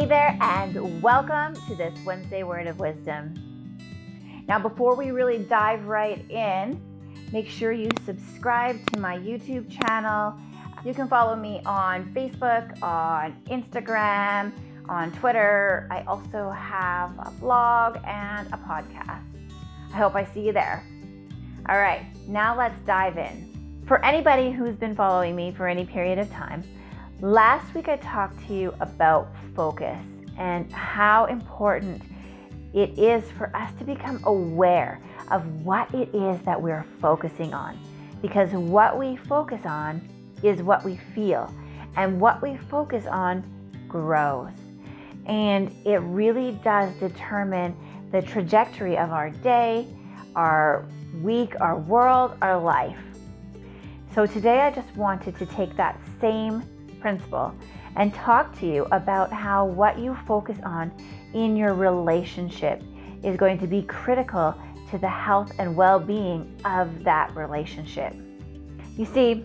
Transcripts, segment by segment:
there, and welcome to this Wednesday Word of Wisdom. Now, before we really dive right in, make sure you subscribe to my YouTube channel. You can follow me on Facebook, on Instagram, on Twitter. I also have a blog and a podcast. I hope I see you there. All right, now let's dive in. For anybody who's been following me for any period of time, last week I talked to you about focus and how important it is for us to become aware of what it is that we're focusing on. Because what we focus on is what we feel, and what we focus on grows. And it really does determine the trajectory of our day, our week, our world, our life. So today I just wanted to take that same principle and talk to you about how what you focus on in your relationship is going to be critical to the health and well-being of that relationship. You see,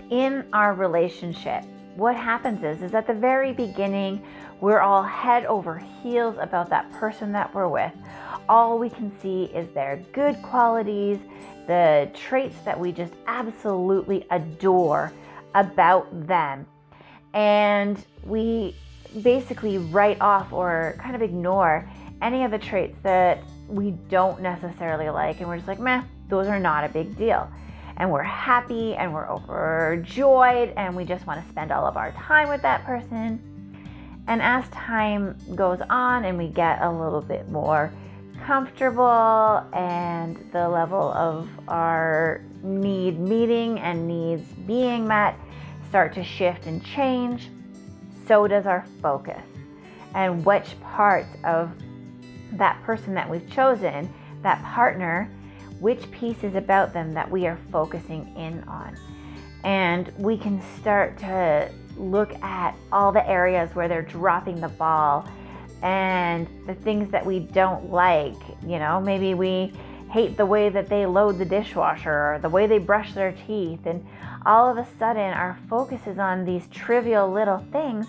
in our relationship, what happens is at the very beginning, we're all head over heels about that person that we're with. All we can see is their good qualities, the traits that we just absolutely adore about them. And we basically write off or kind of ignore any of the traits that we don't necessarily like. And we're just like, meh, those are not a big deal. And we're happy and we're overjoyed and we just want to spend all of our time with that person. And as time goes on and we get a little bit more comfortable and the level of our need meeting and needs being met start to shift and change, so does our focus. And which parts of that person that we've chosen, that partner, which pieces about them that we are focusing in on. And we can start to look at all the areas where they're dropping the ball and the things that we don't like. You know, maybe we hate the way that they load the dishwasher or the way they brush their teeth. And all of a sudden our focus is on these trivial little things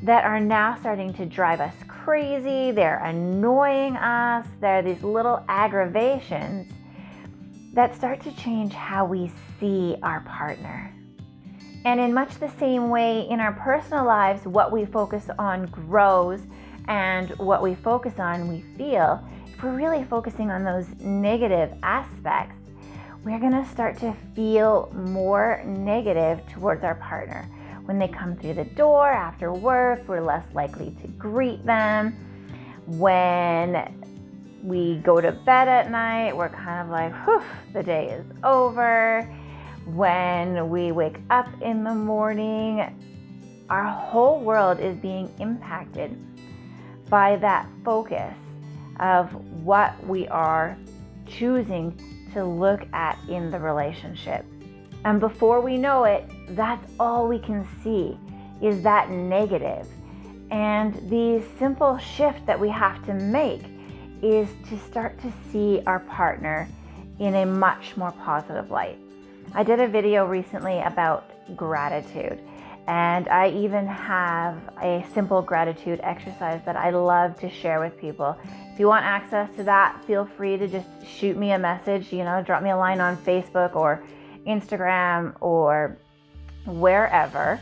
that are now starting to drive us crazy. They're annoying us. They're these little aggravations that start to change how we see our partner. And in much the same way in our personal lives, what we focus on grows, and what we focus on we feel. If we're really focusing on those negative aspects, we're gonna start to feel more negative towards our partner. When they come through the door after work, we're less likely to greet them. When we go to bed at night, we're kind of like, whew, the day is over. When we wake up in the morning, our whole world is being impacted by that focus of what we are choosing to look at in the relationship. And before we know it, that's all we can see is that negative. And the simple shift that we have to make is to start to see our partner in a much more positive light. I did a video recently about gratitude, and I even have a simple gratitude exercise that I love to share with people. If you want access to that, feel free to just shoot me a message, drop me a line on Facebook or Instagram or wherever,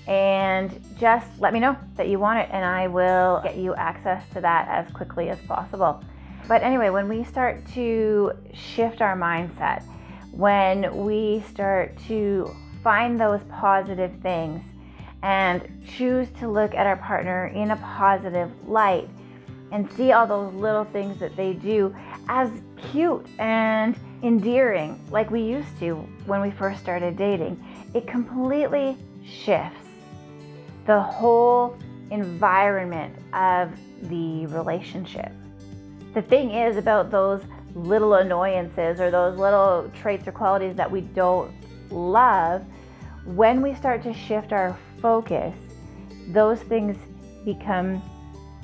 and just let me know that you want it, and I will get you access to that as quickly as possible. But anyway, when we start to shift our mindset, when we start to find those positive things and choose to look at our partner in a positive light and see all those little things that they do as cute and endearing like we used to when we first started dating, it completely shifts the whole environment of the relationship. The thing is about those little annoyances or those little traits or qualities that we don't love, when we start to shift our focus, those things become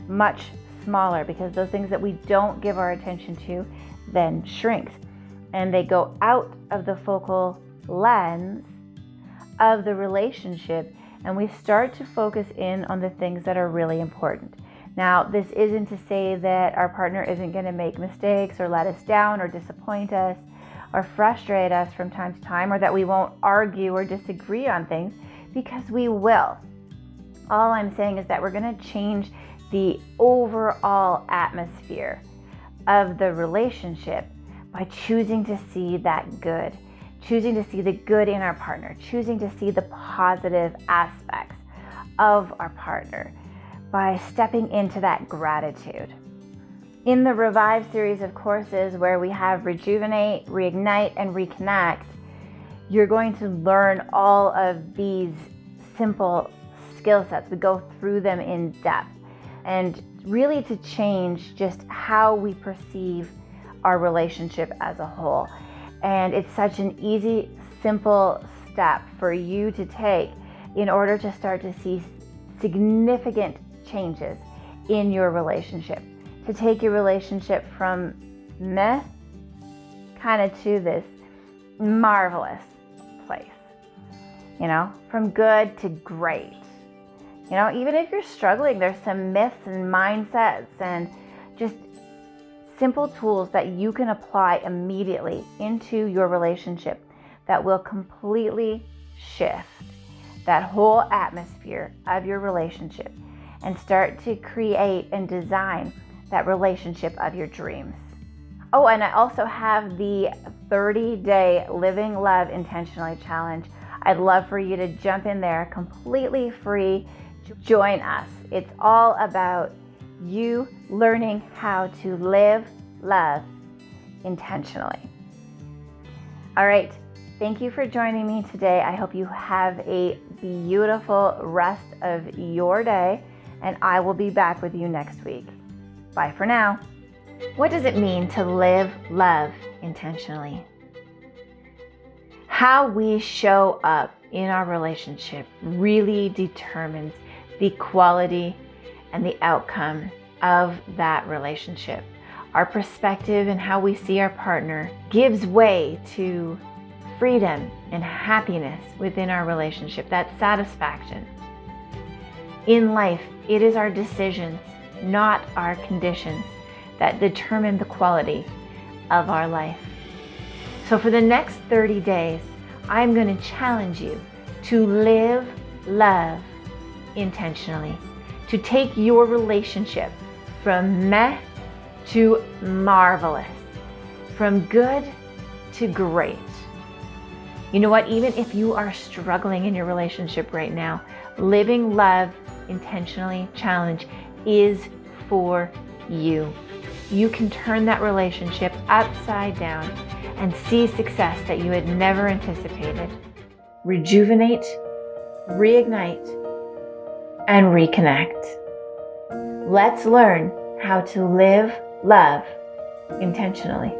much smaller, because those things that we don't give our attention to then shrinks, and they go out of the focal lens of the relationship and we start to focus in on the things that are really important. Now, this isn't to say that our partner isn't going to make mistakes or let us down or disappoint us or frustrate us from time to time, or that we won't argue or disagree on things, because we will. All I'm saying is that we're going to change the overall atmosphere of the relationship by choosing to see that good, choosing to see the good in our partner, choosing to see the positive aspects of our partner by stepping into that gratitude. In the Revive series of courses, where we have Rejuvenate, Reignite, and Reconnect, you're going to learn all of these simple skill sets. We go through them in depth, and really to change just how we perceive our relationship as a whole. And it's such an easy, simple step for you to take in order to start to see significant changes in your relationship. To take your relationship from meh kind of to this marvelous place, from good to great. Even if you're struggling, there's some myths and mindsets and just simple tools that you can apply immediately into your relationship that will completely shift that whole atmosphere of your relationship and start to create and design that relationship of your dreams. Oh, and I also have the 30-day Living Love Intentionally Challenge. I'd love for you to jump in there, completely free. Join us. It's all about you learning how to live love intentionally. All right. Thank you for joining me today. I hope you have a beautiful rest of your day, and I will be back with you next week. Bye for now. What does it mean to live love intentionally? How we show up in our relationship really determines the quality and the outcome of that relationship. Our perspective and how we see our partner gives way to freedom and happiness within our relationship, that satisfaction. In life, it is our decisions, not our conditions, that determine the quality of our life. So for the next 30 days, I'm going to challenge you to live love intentionally, to take your relationship from meh to marvelous, from good to great. You know what? Even if you are struggling in your relationship right now, Living Love Intentionally Challenge is for you. You can turn that relationship upside down and see success that you had never anticipated. Rejuvenate, reignite, and reconnect. Let's learn how to live love intentionally.